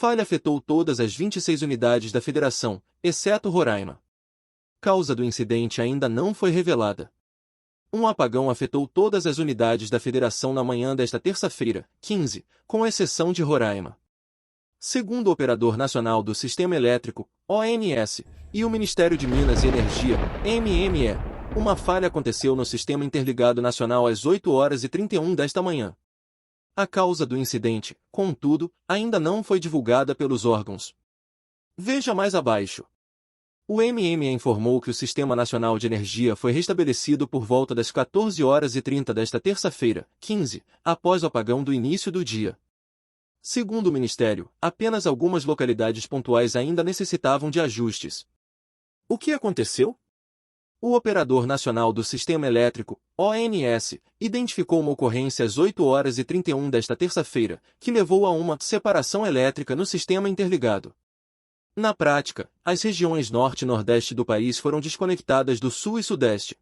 Falha afetou todas as 26 unidades da federação, exceto Roraima. Causa do incidente ainda não foi revelada. Um apagão afetou todas as unidades da federação na manhã desta terça-feira, 15, com exceção de Roraima. Segundo o Operador Nacional do Sistema Elétrico, ONS, e o Ministério de Minas e Energia, MME, uma falha aconteceu no Sistema Interligado Nacional às 8h31 desta manhã. A causa do incidente, contudo, ainda não foi divulgada pelos órgãos. Veja mais abaixo. O MME informou que o Sistema Nacional de Energia foi restabelecido por volta das 14h30 desta terça-feira, 15, após o apagão do início do dia. Segundo o Ministério, apenas algumas localidades pontuais ainda necessitavam de ajustes. O que aconteceu? O Operador Nacional do Sistema Elétrico, ONS, identificou uma ocorrência às 8h31 desta terça-feira, que levou a uma separação elétrica no sistema interligado. Na prática, as regiões norte e nordeste do país foram desconectadas do sul e sudeste.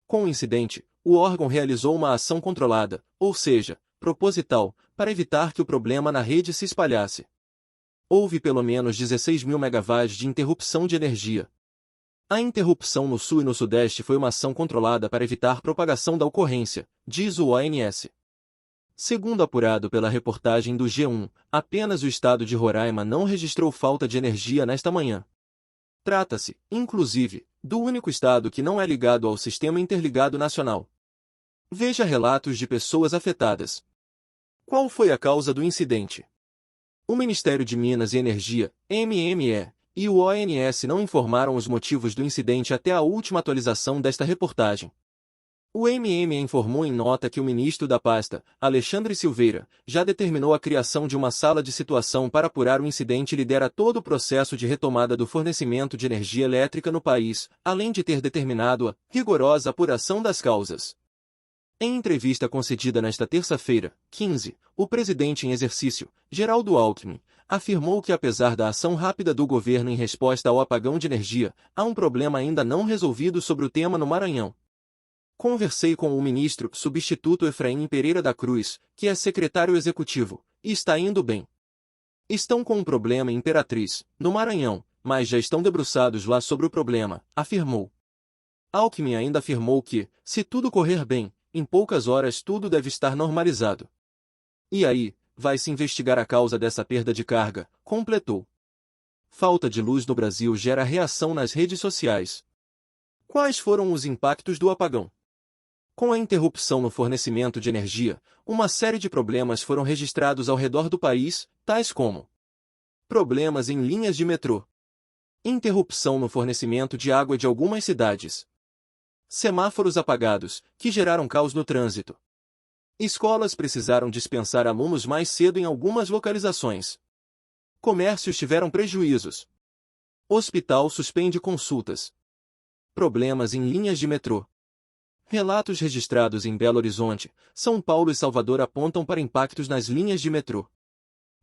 Com o incidente, o órgão realizou uma ação controlada, ou seja, proposital, para evitar que o problema na rede se espalhasse. Houve pelo menos 16.000 megawatts de interrupção de energia. A interrupção no sul e no sudeste foi uma ação controlada para evitar propagação da ocorrência, diz o ONS. Segundo apurado pela reportagem do G1, apenas o estado de Roraima não registrou falta de energia nesta manhã. Trata-se, inclusive, do único estado que não é ligado ao Sistema Interligado Nacional. Veja relatos de pessoas afetadas. Qual foi a causa do incidente? O Ministério de Minas e Energia, MME, e o ONS não informaram os motivos do incidente até a última atualização desta reportagem. O MME informou em nota que o ministro da pasta, Alexandre Silveira, já determinou a criação de uma sala de situação para apurar o incidente e lidera todo o processo de retomada do fornecimento de energia elétrica no país, além de ter determinado a rigorosa apuração das causas. Em entrevista concedida nesta terça-feira, 15, o presidente em exercício, Geraldo Alckmin, afirmou que apesar da ação rápida do governo em resposta ao apagão de energia, há um problema ainda não resolvido sobre o tema no Maranhão. Conversei com o ministro substituto Efraim Pereira da Cruz, que é secretário executivo, e está indo bem. Estão com um problema em Imperatriz, no Maranhão, mas já estão debruçados lá sobre o problema, afirmou. Alckmin ainda afirmou que, se tudo correr bem, em poucas horas tudo deve estar normalizado. E aí, vai-se investigar a causa dessa perda de carga, completou. Falta de luz no Brasil gera reação nas redes sociais. Quais foram os impactos do apagão? Com a interrupção no fornecimento de energia, uma série de problemas foram registrados ao redor do país, tais como problemas em linhas de metrô, interrupção no fornecimento de água de algumas cidades, semáforos apagados, que geraram caos no trânsito. Escolas precisaram dispensar alunos mais cedo em algumas localizações. Comércios tiveram prejuízos. Hospital suspende consultas. Problemas em linhas de metrô. Relatos registrados em Belo Horizonte, São Paulo e Salvador apontam para impactos nas linhas de metrô.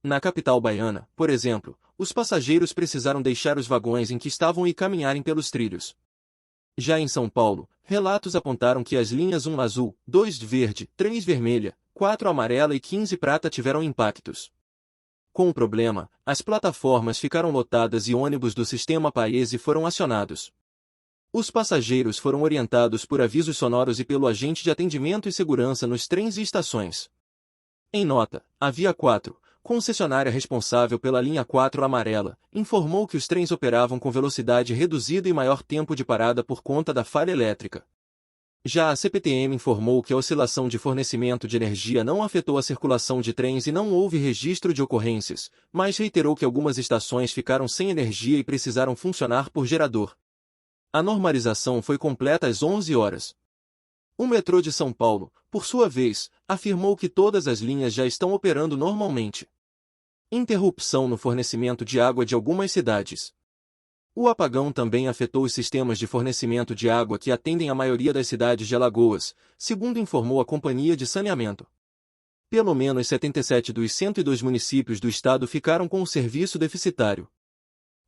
Na capital baiana, por exemplo, os passageiros precisaram deixar os vagões em que estavam e caminharem pelos trilhos. Já em São Paulo, relatos apontaram que as linhas 1 azul, 2 verde, 3 vermelha, 4 amarela e 15 prata tiveram impactos. Com o problema, as plataformas ficaram lotadas e ônibus do sistema Paese foram acionados. Os passageiros foram orientados por avisos sonoros e pelo agente de atendimento e segurança nos trens e estações. Em nota, a Via 4, concessionária responsável pela linha 4 amarela, informou que os trens operavam com velocidade reduzida e maior tempo de parada por conta da falha elétrica. Já a CPTM informou que a oscilação de fornecimento de energia não afetou a circulação de trens e não houve registro de ocorrências, mas reiterou que algumas estações ficaram sem energia e precisaram funcionar por gerador. A normalização foi completa às 11 horas. O metrô de São Paulo, por sua vez, afirmou que todas as linhas já estão operando normalmente. Interrupção no fornecimento de água de algumas cidades. O apagão também afetou os sistemas de fornecimento de água que atendem a maioria das cidades de Alagoas, segundo informou a Companhia de Saneamento. Pelo menos 77 dos 102 municípios do estado ficaram com o serviço deficitário.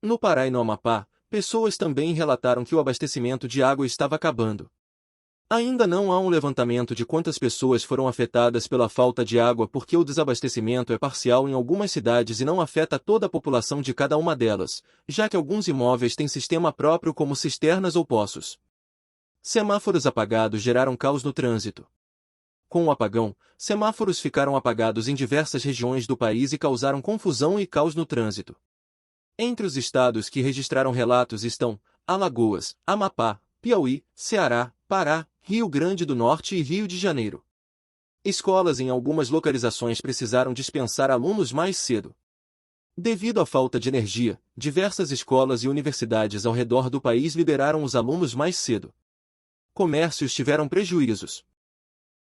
No Pará e no Amapá, pessoas também relataram que o abastecimento de água estava acabando. Ainda não há um levantamento de quantas pessoas foram afetadas pela falta de água porque o desabastecimento é parcial em algumas cidades e não afeta toda a população de cada uma delas, já que alguns imóveis têm sistema próprio como cisternas ou poços. Semáforos apagados geraram caos no trânsito. Com o apagão, semáforos ficaram apagados em diversas regiões do país e causaram confusão e caos no trânsito. Entre os estados que registraram relatos estão Alagoas, Amapá, Piauí, Ceará, Pará, Rio Grande do Norte e Rio de Janeiro. Escolas em algumas localizações precisaram dispensar alunos mais cedo. Devido à falta de energia, diversas escolas e universidades ao redor do país liberaram os alunos mais cedo. Comércios tiveram prejuízos.